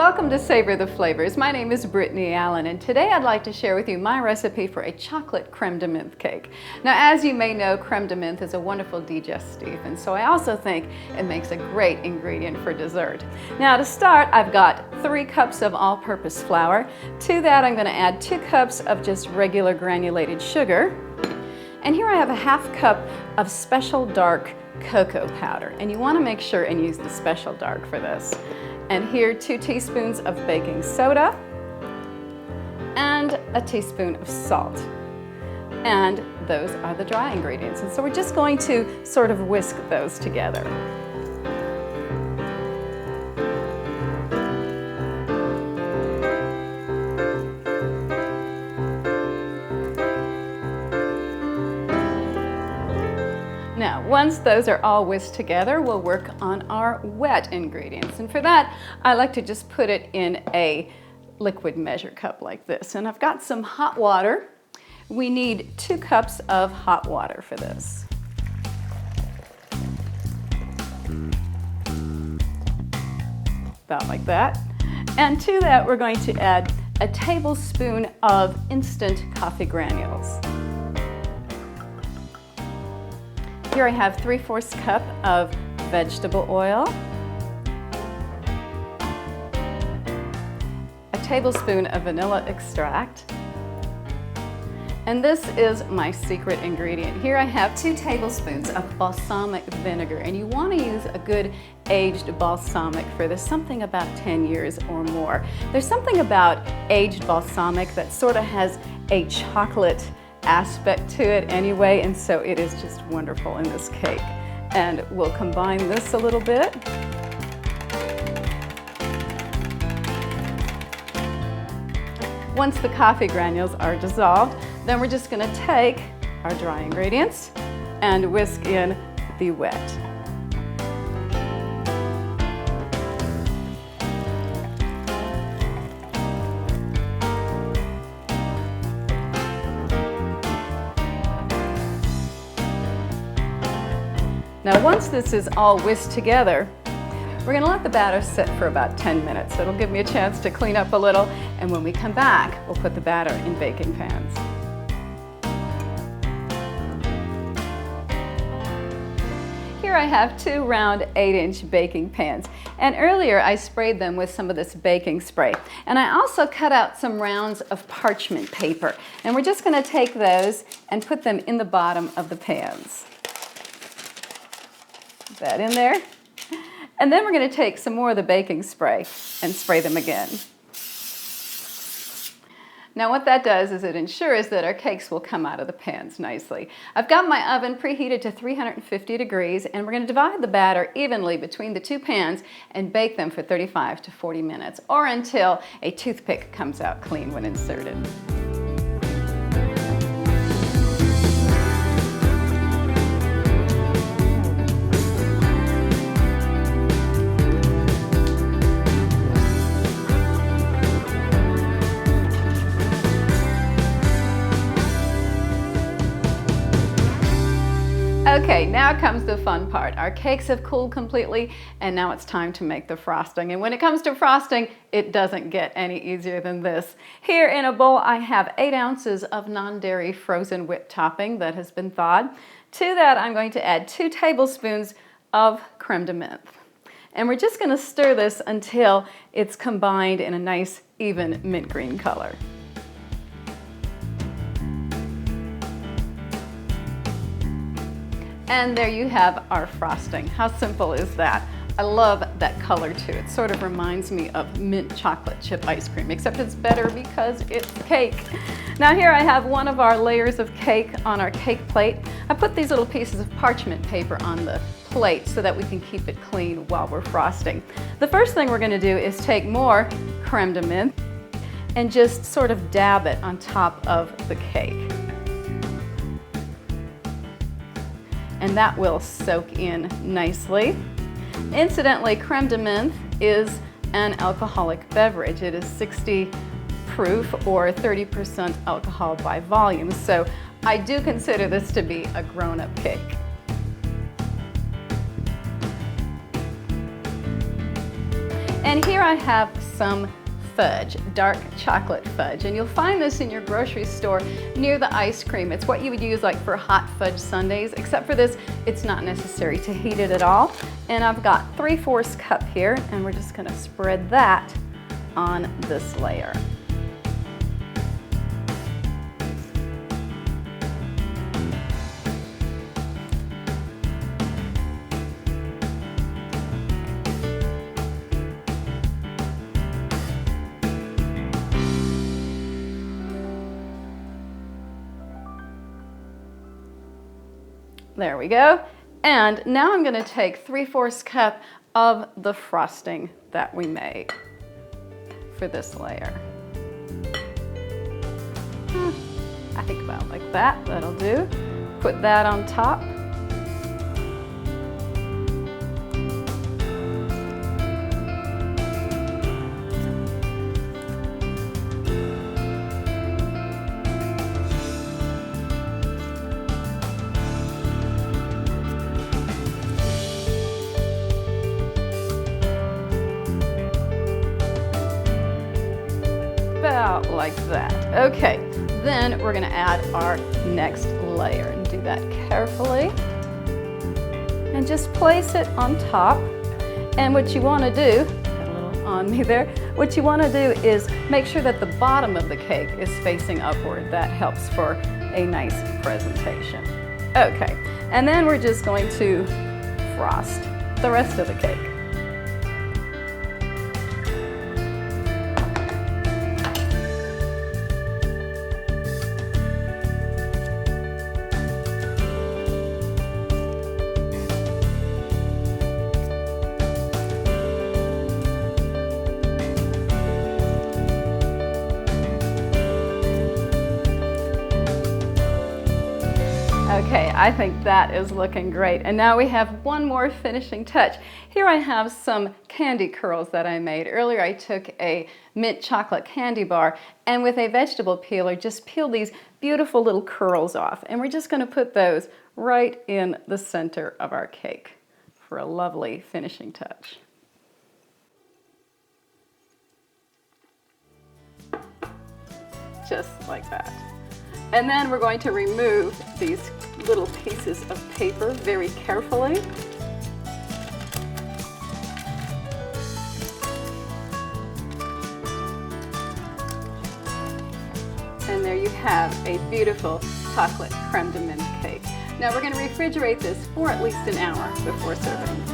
Welcome to Savor the Flavors. My name is Brittany Allyn, and today I'd like to share with you my recipe for a chocolate creme de menthe cake. Now, as you may know, creme de menthe is a wonderful digestive, and so I also think it makes a great ingredient for dessert. Now, to start, I've got 3 cups of all-purpose flour. To that, I'm going to add 2 cups of just regular granulated sugar. And here I have a ½ cup of special dark cocoa powder, and you want to make sure and use the special dark for this. And here 2 teaspoons of baking soda and a teaspoon of salt. And those are the dry ingredients. And so we're just going to sort of whisk those together. Now, once those are all whisked together, we'll work on our wet ingredients. And for that, I like to just put it in a liquid measure cup like this. And I've got some hot water. We need 2 cups of hot water for this. About like that. And to that, we're going to add a tablespoon of instant coffee granules. Here I have 3/4 cup of vegetable oil, a tablespoon of vanilla extract, and this is my secret ingredient. Here I have 2 tablespoons of balsamic vinegar, and you want to use a good aged balsamic for this, something about 10 years or more. There's something about aged balsamic that sort of has a chocolate aspect to it anyway, and so it is just wonderful in this cake. And we'll combine this a little bit. Once the coffee granules are dissolved, then we're just going to take our dry ingredients and whisk in the wet. Now, once this is all whisked together, we're going to let the batter sit for about 10 minutes. It'll give me a chance to clean up a little, and when we come back, we'll put the batter in baking pans. Here I have 2 round 8-inch baking pans, and earlier I sprayed them with some of this baking spray. And I also cut out some rounds of parchment paper, and we're just going to take those and put them in the bottom of the pans. That in there. And then we're going to take some more of the baking spray and spray them again. Now what that does is it ensures that our cakes will come out of the pans nicely. I've got my oven preheated to 350 degrees, and we're going to divide the batter evenly between the 2 pans and bake them for 35 to 40 minutes, or until a toothpick comes out clean when inserted. Okay, now comes the fun part. Our cakes have cooled completely, and now it's time to make the frosting. And when it comes to frosting, it doesn't get any easier than this. Here in a bowl, I have 8 ounces of non-dairy frozen whipped topping that has been thawed. To that, I'm going to add 2 tablespoons of creme de menthe. And we're just going to stir this until it's combined in a nice, even mint green color. And there you have our frosting. How simple is that? I love that color too. It sort of reminds me of mint chocolate chip ice cream, except it's better because it's cake. Now here I have one of our layers of cake on our cake plate. I put these little pieces of parchment paper on the plate so that we can keep it clean while we're frosting. The first thing we're going to do is take more creme de menthe and just sort of dab it on top of the cake. And that will soak in nicely. Incidentally, creme de menthe is an alcoholic beverage. It is 60 proof or 30% alcohol by volume, so I do consider this to be a grown-up cake. And here I have some fudge, dark chocolate fudge, and you'll find this in your grocery store near the ice cream. It's what you would use like for hot fudge sundaes, except for this, it's not necessary to heat it at all. And I've got 3/4 cup here, and we're just gonna spread that on this layer. There we go. And now I'm going to take 3/4 cup of the frosting that we made for this layer. I think about like that, that'll do. Put that on top. About like that. Okay, then we're going to add our next layer and do that carefully. And just place it on top. And what you want to do, got a little on me there, what you want to do is make sure that the bottom of the cake is facing upward. That helps for a nice presentation. Okay, and then we're just going to frost the rest of the cake. Okay, I think that is looking great. And now we have one more finishing touch. Here I have some candy curls that I made. Earlier I took a mint chocolate candy bar and with a vegetable peeler just peeled these beautiful little curls off. And we're just going to put those right in the center of our cake for a lovely finishing touch. Just like that. And then we're going to remove these little pieces of paper very carefully. And there you have a beautiful chocolate creme de menthe cake. Now we're going to refrigerate this for at least an hour before serving.